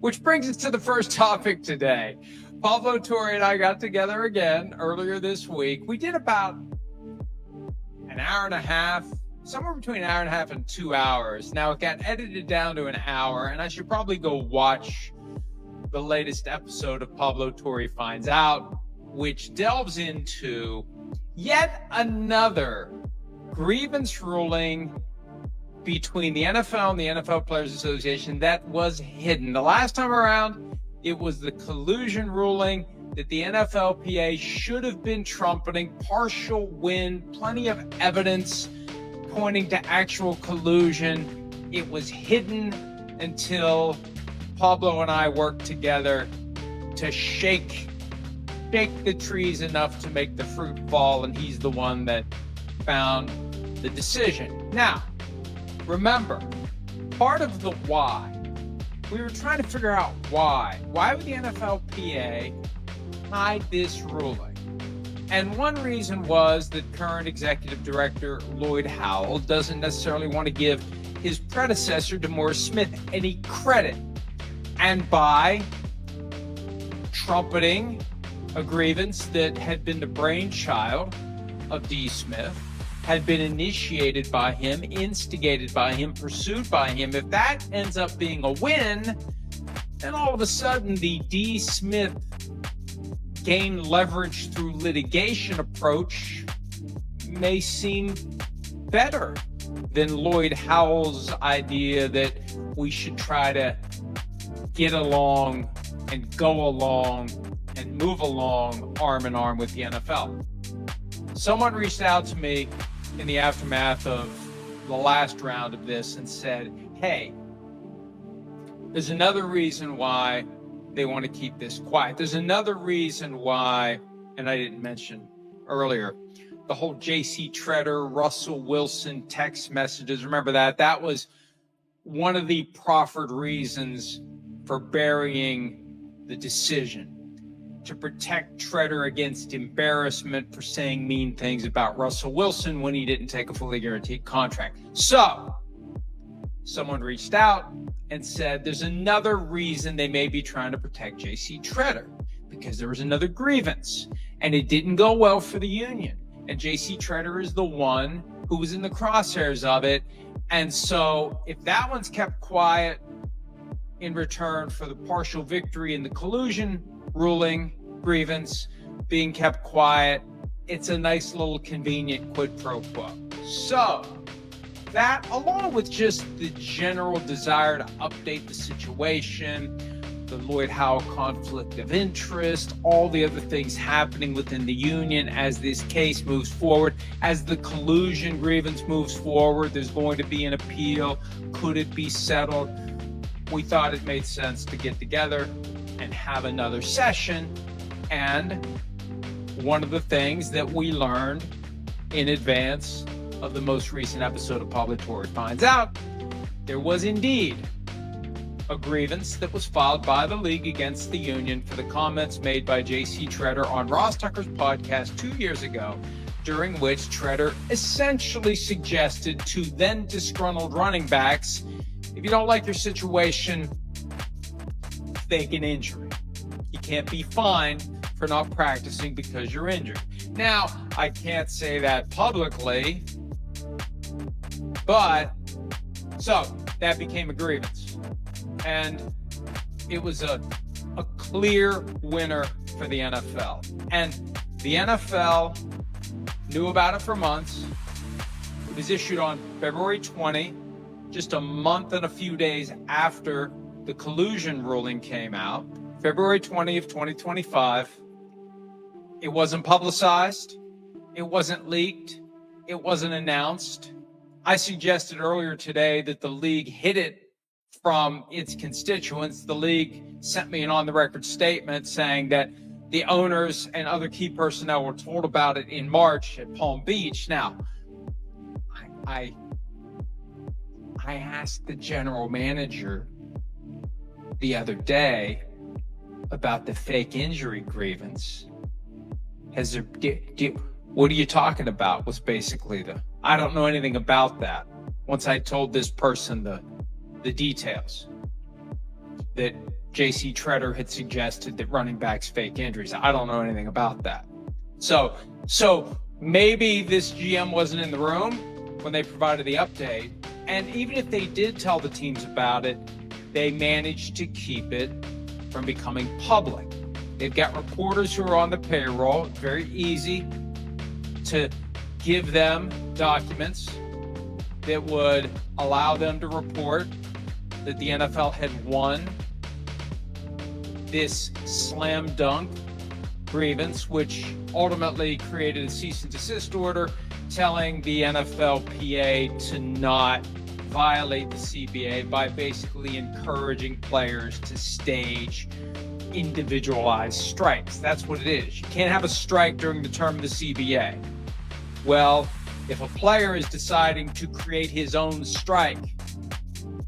Which brings us to the first topic today. Pablo Torre and I got together again earlier this week. We did about an hour and a half, somewhere between an hour and a half and 2 hours. Now it got edited down to an hour, and I should probably go watch the latest episode of Pablo Torre Finds Out, which delves into yet another grievance ruling between the NFL and the NFL Players Association that was hidden. The last time around, it was the collusion ruling that the NFLPA should have been trumpeting, partial win, plenty of evidence pointing to actual collusion. It was hidden until Pablo and I worked together to shake the trees enough to make the fruit fall, and he's the one that found the decision. Now, remember, part of the why, we were trying to figure out why. Why would the NFLPA hide this ruling? And one reason was that current executive director Lloyd Howell doesn't necessarily want to give his predecessor, DeMaurice Smith, any credit. And by trumpeting a grievance that had been the brainchild of D. Smith, had been initiated by him, instigated by him, pursued by him, if that ends up being a win, then all of a sudden the D. Smith gain leverage through litigation approach may seem better than Lloyd Howell's idea that we should try to get along and go along and move along arm in arm with the NFL. Someone reached out to me in the aftermath of the last round of this and said, hey, there's another reason why they want to keep this quiet. There's another reason why, and I didn't mention earlier, the whole J.C. Treader, Russell Wilson text messages. Remember that? That was one of the proffered reasons for burying the decision, to protect Treader against embarrassment for saying mean things about Russell Wilson when he didn't take a fully guaranteed contract. So, someone reached out and said there's another reason they may be trying to protect J.C. Treader, because there was another grievance, and it didn't go well for the union. And J.C. Treader is the one who was in the crosshairs of it. And so, if that one's kept quiet in return for the partial victory in the collusion ruling grievance being kept quiet, it's a nice little convenient quid pro quo. So that, along with just the general desire to update the situation, the Lloyd Howell conflict of interest, all the other things happening within the union as this case moves forward, as the collusion grievance moves forward, there's going to be an appeal. Could it be settled? We thought it made sense to get together and have another session. And one of the things that we learned in advance of the most recent episode of Pablo Torre Finds Out, there was indeed a grievance that was filed by the league against the union for the comments made by J.C. Treader on Ross Tucker's podcast 2 years ago, during which Treader essentially suggested to then disgruntled running backs, if you don't like your situation, fake an injury. You can't be fined for not practicing because you're injured. Now, I can't say that publicly, but so that became a grievance. And it was a clear winner for the NFL. And the NFL knew about it for months. It was issued on February 20, just a month and a few days after the collusion ruling came out, February 20 of 2025. It wasn't publicized. It wasn't leaked. It wasn't announced. I suggested earlier today that the league hid it from its constituents. The league sent me an on-the-record statement saying that the owners and other key personnel were told about it in March at Palm Beach. Now, I asked the general manager the other day about the fake injury grievance. What are you talking about? Was basically I don't know anything about that. Once I told this person the details, that J.C. Tretter had suggested that running backs fake injuries. I don't know anything about that. So maybe this GM wasn't in the room when they provided the update. And even if they did tell the teams about it, they managed to keep it from becoming public. They've got reporters who are on the payroll. Very easy to give them documents that would allow them to report that the NFL had won this slam dunk grievance, which ultimately created a cease and desist order telling the NFLPA to not violate the CBA by basically encouraging players to stage individualized strikes. That's what it is. You can't have a strike during the term of the CBA. Well, if a player is deciding to create his own strike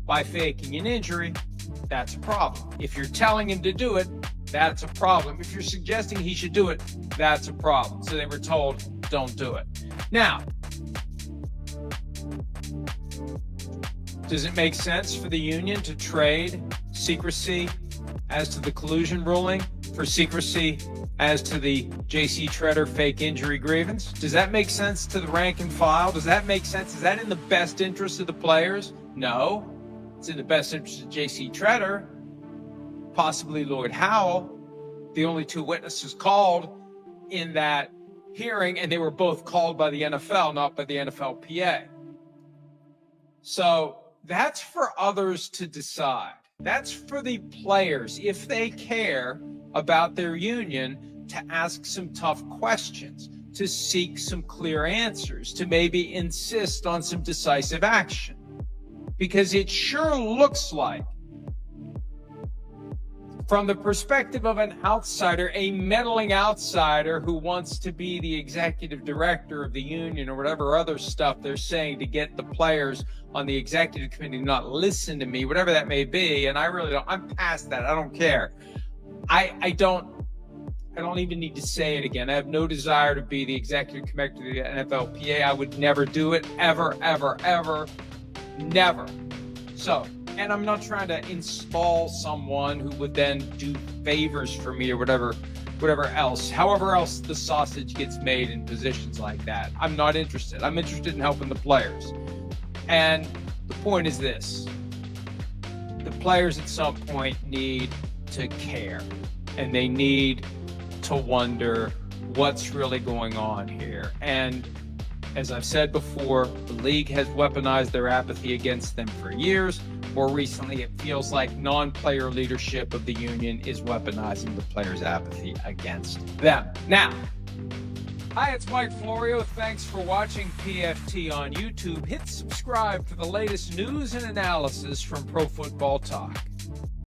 by faking an injury, that's a problem. If you're telling him to do it, that's a problem. If you're suggesting he should do it, that's a problem. So they were told, don't do it. Now, does it make sense for the union to trade secrecy as to the collusion ruling for secrecy as to the J.C. Tretter fake injury grievance? Does that make sense to the rank and file? Does that make sense? Is that in the best interest of the players? No. It's in the best interest of J.C. Tretter, possibly Lloyd Howell, the only two witnesses called in that hearing, and they were both called by the NFL, not by the NFLPA. So that's for others to decide. That's for the players, if they care about their union, to ask some tough questions, to seek some clear answers, to maybe insist on some decisive action. Because it sure looks like, from the perspective of an outsider, a meddling outsider who wants to be the executive director of the union or whatever other stuff they're saying to get the players on the executive committee to not listen to me, whatever that may be. And I really don't, I'm past that. I don't care. I don't even need to say it again. I have no desire to be the executive committee of the NFLPA. I would never do it, ever, ever, ever, never. So, and I'm not trying to install someone who would then do favors for me or whatever else, however else the sausage gets made in positions like that. I'm not interested. I'm interested in helping the players. And the point is this: the players at some point need to care, and they need to wonder what's really going on here. And as I've said before, the league has weaponized their apathy against them for years. More recently, it feels like non-player leadership of the union is weaponizing the players' apathy against them. Now, hi, it's Mike Florio. Thanks for watching PFT on YouTube. Hit subscribe for the latest news and analysis from Pro Football Talk.